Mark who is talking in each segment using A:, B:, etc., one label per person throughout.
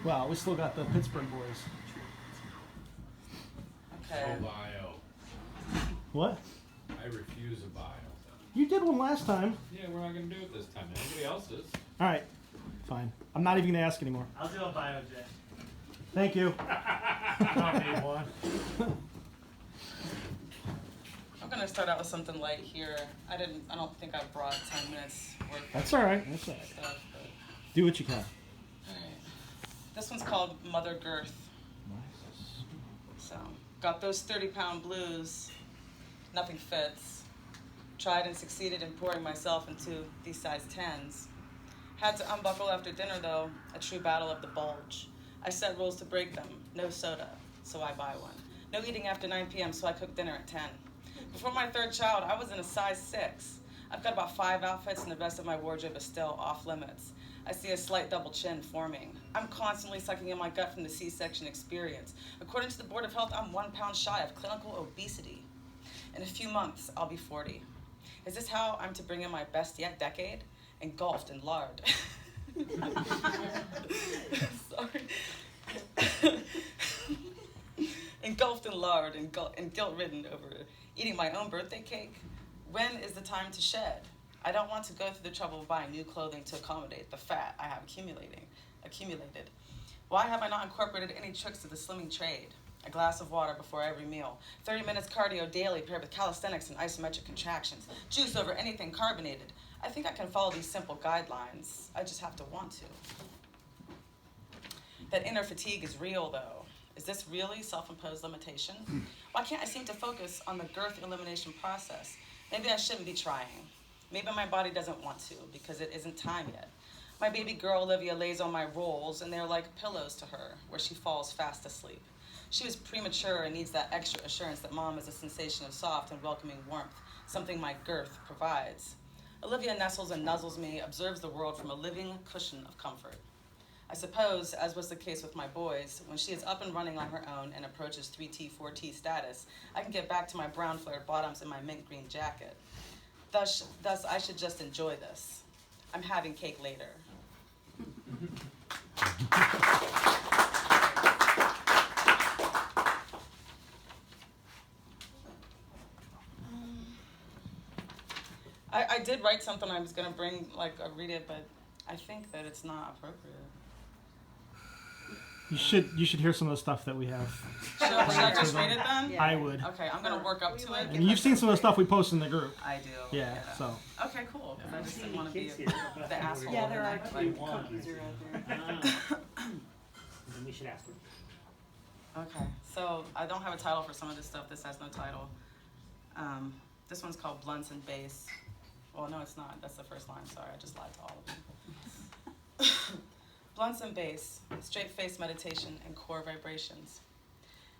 A: Well, we still got the Pittsburgh boys.
B: Okay.
C: No bio.
A: What?
C: I refuse a bio.
A: You did one last time.
C: Yeah, we're not going to do it this time. Anybody else is.
A: All right. Fine. I'm not even going to ask anymore.
D: I'll do a bio, Jay.
A: Thank you.
D: I don't need one.
B: I'm gonna start out with something light here. I don't think I brought 10 minutes worth.
A: That's all right. That's all right.
B: Stuff, but,
A: Do what you can.
B: all right. This one's called Mother Girth.
A: Nice.
B: So, got those 30-pound blues. Nothing fits. Tried and succeeded in pouring myself into these size 10s. Had to unbuckle after dinner though. A true battle of the bulge. I set rules to break them. No soda, so I buy one. No eating after 9 p.m., so I cook dinner at 10. Before my third child, I was in a size 6. I've got about 5 outfits and the rest of my wardrobe is still off limits. I see a slight double chin forming. I'm constantly sucking in my gut from the C-section experience. According to the Board of Health, I'm 1 pound shy of clinical obesity. In a few months, I'll be 40. Is this how I'm to bring in my best yet decade? Engulfed in lard. Sorry. Engulfed in lard and guilt-ridden over eating my own birthday cake. When is the time to shed? I don't want to go through the trouble of buying new clothing to accommodate the fat I have accumulated. Why have I not incorporated any tricks to the slimming trade? A glass of water before every meal. 30 minutes cardio daily paired with calisthenics and isometric contractions. Juice over anything carbonated. I think I can follow these simple guidelines. I just have to want to. That inner fatigue is real, though. Is this really self-imposed limitation? Why can't I seem to focus on the girth elimination process? Maybe I shouldn't be trying. Maybe my body doesn't want to because it isn't time yet. My baby girl, Olivia, lays on my rolls, and they're like pillows to her, where she falls fast asleep. She was premature and needs that extra assurance that mom is a sensation of soft and welcoming warmth, something my girth provides. Olivia nestles and nuzzles me, observes the world from a living cushion of comfort. I suppose, as was the case with my boys, when she is up and running on her own and approaches 3T, 4T status, I can get back to my brown flared bottoms and my mint green jacket. Thus, I should just enjoy this. I'm having cake later. I did write something I was going to bring, read it, but I think that it's not appropriate.
A: You should hear some of the stuff that we have.
B: Should I just read it then?
A: I would.
B: Okay, I'm going to work up to it.
A: And you've seen some of the stuff we post in the group.
B: I do.
A: Yeah, so.
B: Okay, cool. Because I just didn't want to be the asshole.
E: Yeah, there are
D: cookies
E: are out there.
D: Then we should ask them.
B: Okay, so I don't have a title for some of this stuff. This has no title. This one's called Blunts and Bass. Well, no, it's not. That's the first line. Sorry, I just lied to all of you. Blunts and bass, straight-faced meditation, and core vibrations.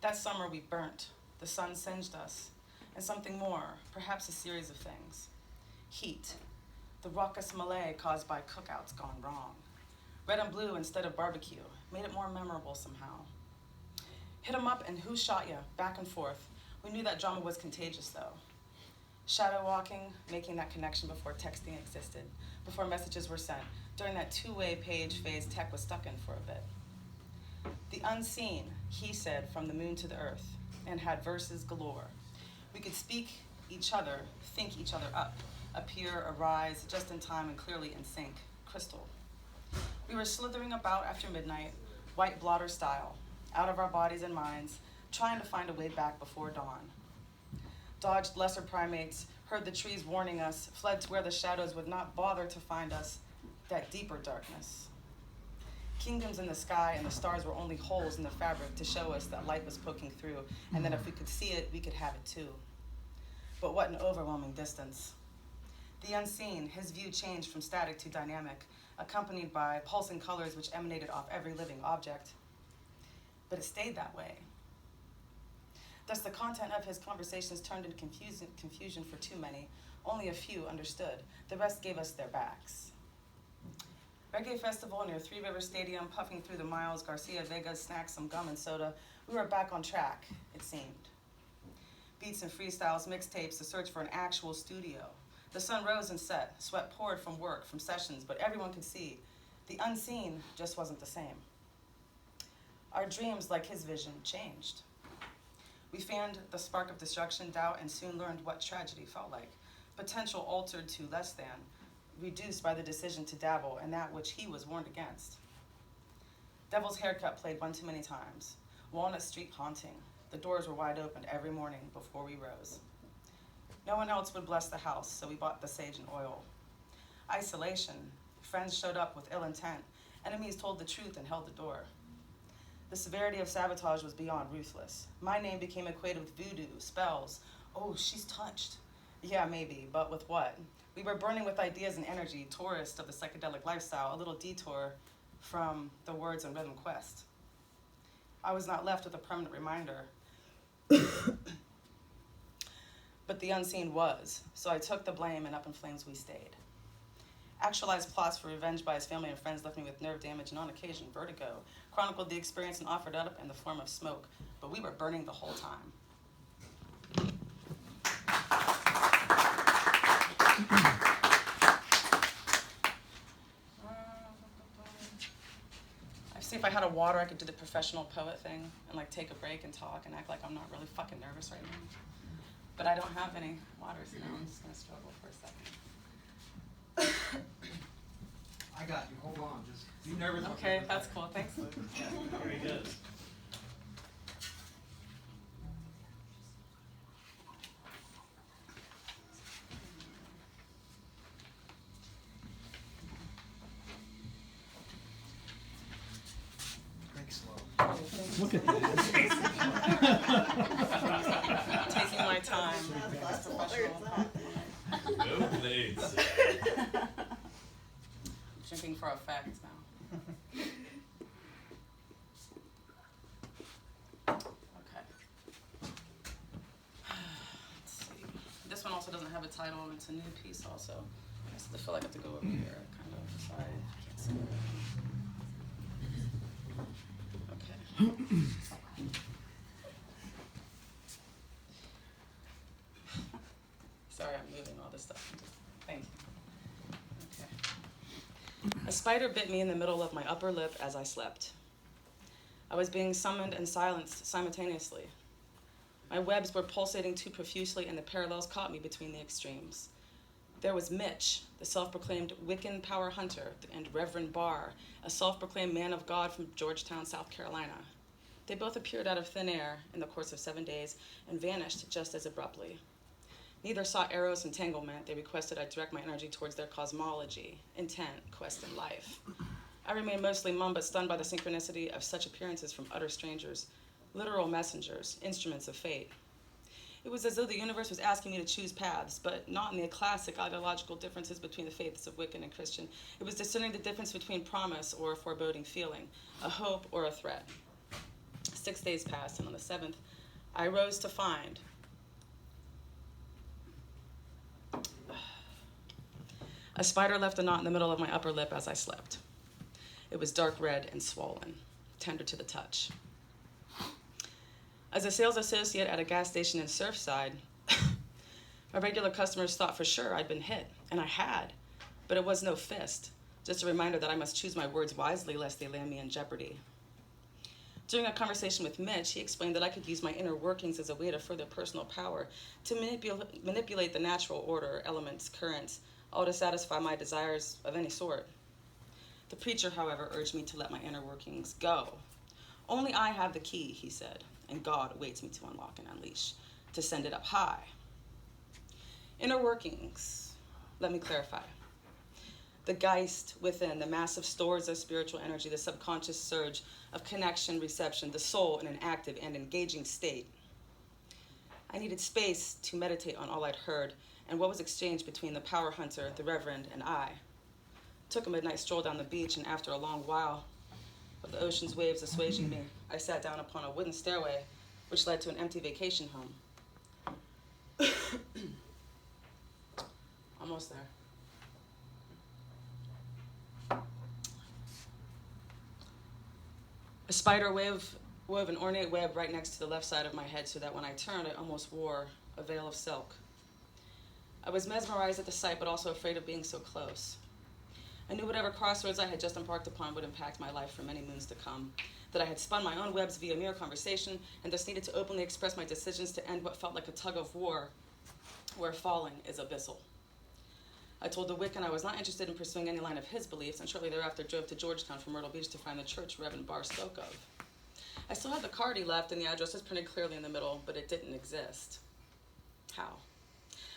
B: That summer we burnt. The sun singed us. And something more, perhaps a series of things. Heat, the raucous melee caused by cookouts gone wrong. Red and blue instead of barbecue, made it more memorable somehow. Hit 'em up and who shot ya, back and forth. We knew that drama was contagious though. Shadow walking, making that connection before texting existed, before messages were sent. During that two-way page phase tech was stuck in for a bit. The unseen, he said, from the moon to the earth, and had verses galore. We could speak each other, think each other up, appear, arise, just in time and clearly in sync, crystal. We were slithering about after midnight, white blotter style, out of our bodies and minds, trying to find a way back before dawn. Dodged lesser primates, heard the trees warning us, fled to where the shadows would not bother to find us, that deeper darkness. Kingdoms in the sky and the stars were only holes in the fabric to show us that light was poking through, and that if we could see it, we could have it too. But what an overwhelming distance. The unseen, his view changed from static to dynamic, accompanied by pulsing colors which emanated off every living object. But it stayed that way. Thus, the content of his conversations turned into confusion for too many. Only a few understood. The rest gave us their backs. Reggae festival near Three River Stadium, puffing through the miles, Garcia Vega's snacks, some gum and soda. We were back on track, it seemed. Beats and freestyles, mixtapes, the search for an actual studio. The sun rose and set, sweat poured from work, from sessions, but everyone could see. The unseen just wasn't the same. Our dreams, like his vision, changed. We fanned the spark of destruction, doubt, and soon learned what tragedy felt like. Potential altered to less than, reduced by the decision to dabble in that which he was warned against. Devil's Haircut played one too many times. Walnut Street haunting. The doors were wide open every morning before we rose. No one else would bless the house, so we bought the sage and oil. Isolation. Friends showed up with ill intent. Enemies told the truth and held the door. The severity of sabotage was beyond ruthless. My name became equated with voodoo, spells. Oh, she's touched. Yeah, maybe, but with what? We were burning with ideas and energy, tourists of the psychedelic lifestyle, a little detour from the words and rhythm quest. I was not left with a permanent reminder, but the unseen was, so I took the blame, and up in flames we stayed. Actualized plots for revenge by his family and friends left me with nerve damage and on occasion vertigo, chronicled the experience and offered it up in the form of smoke, but we were burning the whole time. I see if I had a water, I could do the professional poet thing and like take a break and talk and act like I'm not really fucking nervous right now. But I don't have any water, so now I'm just gonna struggle for a second.
E: I got you. Hold on. Just be nervous.
B: Okay, that's cool. Thanks, Luke.
D: Very good.
E: Think slow.
A: Look at that.
B: Taking my time. That's professional.
C: No blades.
B: Drinking for effect now. Okay. Let's see. This one also doesn't have a title, and it's a new piece also. I still feel like I have to go over here, kind of. Sorry, I can't see it. Okay. Sorry, I'm moving all this stuff. Thank you. Okay. A spider bit me in the middle of my upper lip as I slept. I was being summoned and silenced simultaneously. My webs were pulsating too profusely, and the parallels caught me between the extremes. There was Mitch, the self-proclaimed Wiccan power hunter, and Reverend Barr, a self-proclaimed man of God from Georgetown, South Carolina. They both appeared out of thin air in the course of 7 days and vanished just as abruptly. Neither sought Eros entanglement. They requested I direct my energy towards their cosmology, intent, quest, and life. I remained mostly mum, but stunned by the synchronicity of such appearances from utter strangers, literal messengers, instruments of fate. It was as though the universe was asking me to choose paths, but not in the classic ideological differences between the faiths of Wiccan and Christian. It was discerning the difference between promise or a foreboding feeling, a hope or a threat. 6 days passed, and on the 7th, I rose to find a spider left a knot in the middle of my upper lip as I slept. It was dark red and swollen, tender to the touch. As a sales associate at a gas station in Surfside, my regular customers thought for sure I'd been hit, and I had, but it was no fist, just a reminder that I must choose my words wisely lest they land me in jeopardy. During a conversation with Mitch, he explained that I could use my inner workings as a way to further personal power, to manipulate the natural order, elements, currents, all to satisfy my desires of any sort. The preacher, however, urged me to let my inner workings go. Only I have the key, he said, and God awaits me to unlock and unleash, to send it up high. Inner workings, let me clarify. The Geist within, the massive stores of spiritual energy, the subconscious surge of connection, reception, the soul in an active and engaging state. I needed space to meditate on all I'd heard and what was exchanged between the power hunter, the Reverend, and I. Took a midnight stroll down the beach, and after a long while of the ocean's waves assuaging me, I sat down upon a wooden stairway which led to an empty vacation home. Almost there. A spider wove an ornate web right next to the left side of my head so that when I turned, I almost wore a veil of silk. I was mesmerized at the sight, but also afraid of being so close. I knew whatever crossroads I had just embarked upon would impact my life for many moons to come, that I had spun my own webs via mere conversation, and thus needed to openly express my decisions to end what felt like a tug of war, where falling is abyssal. I told the Wiccan I was not interested in pursuing any line of his beliefs, and shortly thereafter drove to Georgetown from Myrtle Beach to find the church Reverend Barr spoke of. I still had the card he left, and the address was printed clearly in the middle, but it didn't exist. How?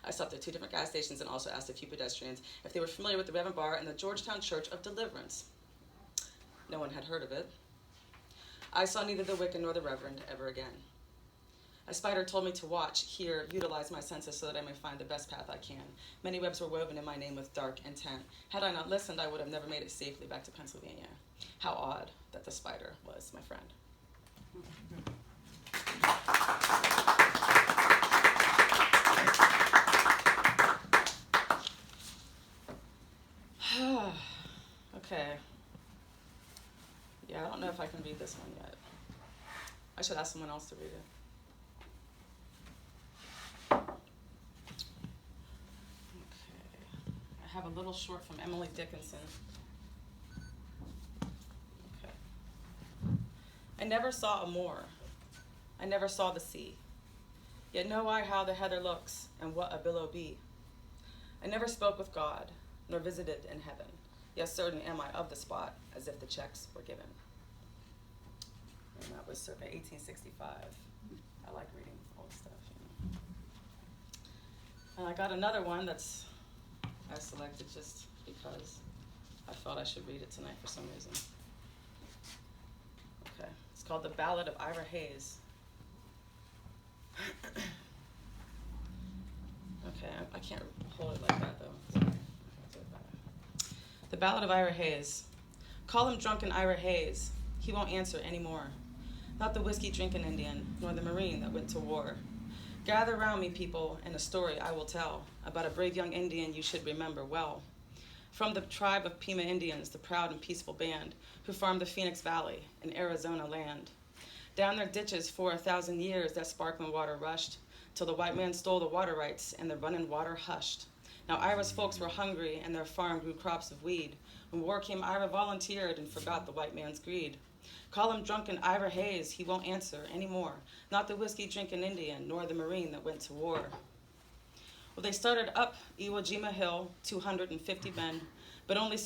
B: I stopped at 2 different gas stations and also asked a few pedestrians if they were familiar with the Reverend Barr and the Georgetown Church of Deliverance. No one had heard of it. I saw neither the Wiccan nor the Reverend ever again. A spider told me to watch, hear, utilize my senses so that I may find the best path I can. Many webs were woven in my name with dark intent. Had I not listened, I would have never made it safely back to Pennsylvania. How odd that the spider was my friend. Okay. Yeah, I don't know if I can read this one yet. I should ask someone else to read it. I have a little short from Emily Dickinson. Okay. I never saw a moor. I never saw the sea. Yet know I how the heather looks, and what a billow be. I never spoke with God, nor visited in heaven. Yes, certain am I of the spot, as if the checks were given. And that was circa 1865. I like reading old stuff, you know. And I got another one that's I selected just because I thought I should read it tonight for some reason. Okay, it's called The Ballad of Ira Hayes. Okay, I can't hold it like that though. Sorry. The Ballad of Ira Hayes. Call him drunken Ira Hayes. He won't answer anymore. Not the whiskey-drinking Indian, nor the Marine that went to war. Gather round me, people, and a story I will tell about a brave young Indian you should remember well. From the tribe of Pima Indians, the proud and peaceful band who farmed the Phoenix Valley in Arizona land. Down their ditches for 1,000 years that sparkling water rushed, till the white man stole the water rights and the running water hushed. Now Ira's folks were hungry and their farm grew crops of weed. When war came, Ira volunteered and forgot the white man's greed. Call him drunken Ira Hayes, he won't answer anymore. Not the whiskey-drinking Indian, nor the Marine that went to war. Well, they started up Iwo Jima Hill, 250 men, but only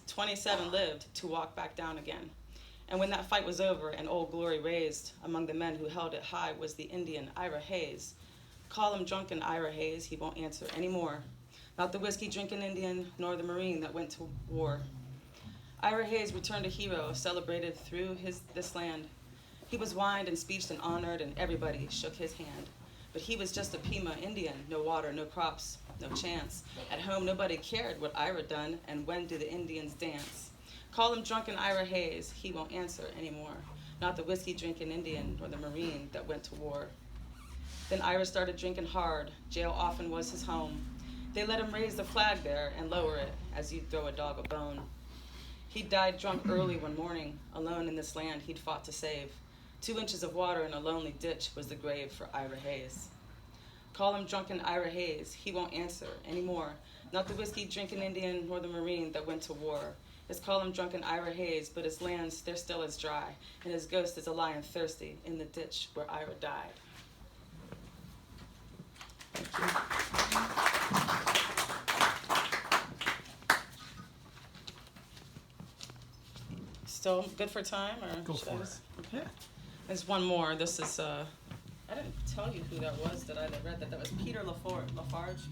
B: 27 lived to walk back down again. And when that fight was over and Old Glory raised, among the men who held it high was the Indian Ira Hayes. Call him drunken Ira Hayes, he won't answer anymore. Not the whiskey-drinking Indian, nor the Marine that went to war. Ira Hayes returned a hero, celebrated through this land. He was wined and speeched and honored, and everybody shook his hand. But he was just a Pima Indian, no water, no crops, no chance. At home, nobody cared what Ira done, and when do the Indians dance. Call him drunken Ira Hayes, he won't answer anymore. Not the whiskey-drinking Indian, nor the Marine that went to war. Then Ira started drinking hard. Jail often was his home. They let him raise the flag there and lower it as you'd throw a dog a bone. He died drunk early one morning, alone in this land he'd fought to save. 2 inches of water in a lonely ditch was the grave for Ira Hayes. Call him drunken Ira Hayes, he won't answer anymore. Not the whiskey-drinking Indian nor the Marine that went to war. Let's call him drunken Ira Hayes, but his lands, they're still as dry, and his ghost is a lion thirsty in the ditch where Ira died. Thank you. Still good for time, or
A: Go
B: should I
A: for
B: just-
A: it.
B: Okay. There's one more. This is I didn't tell you who that was that I read that. That was Peter LaForge.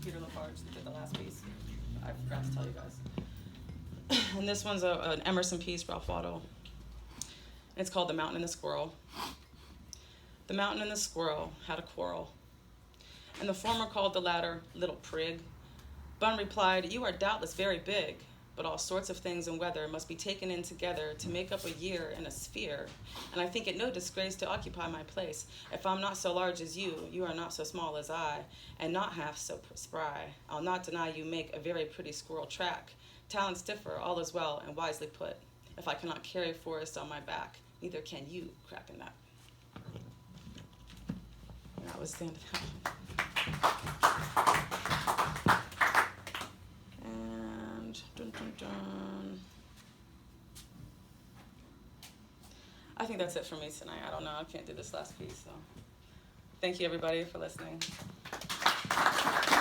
B: Peter LaForge that did the last piece. I forgot to tell you guys. And this one's an Emerson piece, Ralph Waldo. It's called The Mountain and the Squirrel. The mountain and the squirrel had a quarrel, and the former called the latter little prig. Bun replied, "You are doubtless very big, but all sorts of things and weather must be taken in together to make up a year in a sphere, and I think it no disgrace to occupy my place. If I'm not so large as you, you are not so small as I, and not half so spry. I'll not deny you make a very pretty squirrel track. Talents differ, all is well and wisely put. If I cannot carry forest on my back, neither can you crack a nut." And that was the end of that one. And I think that's it for me tonight. I don't know. I can't do this last piece. So, thank you everybody for listening.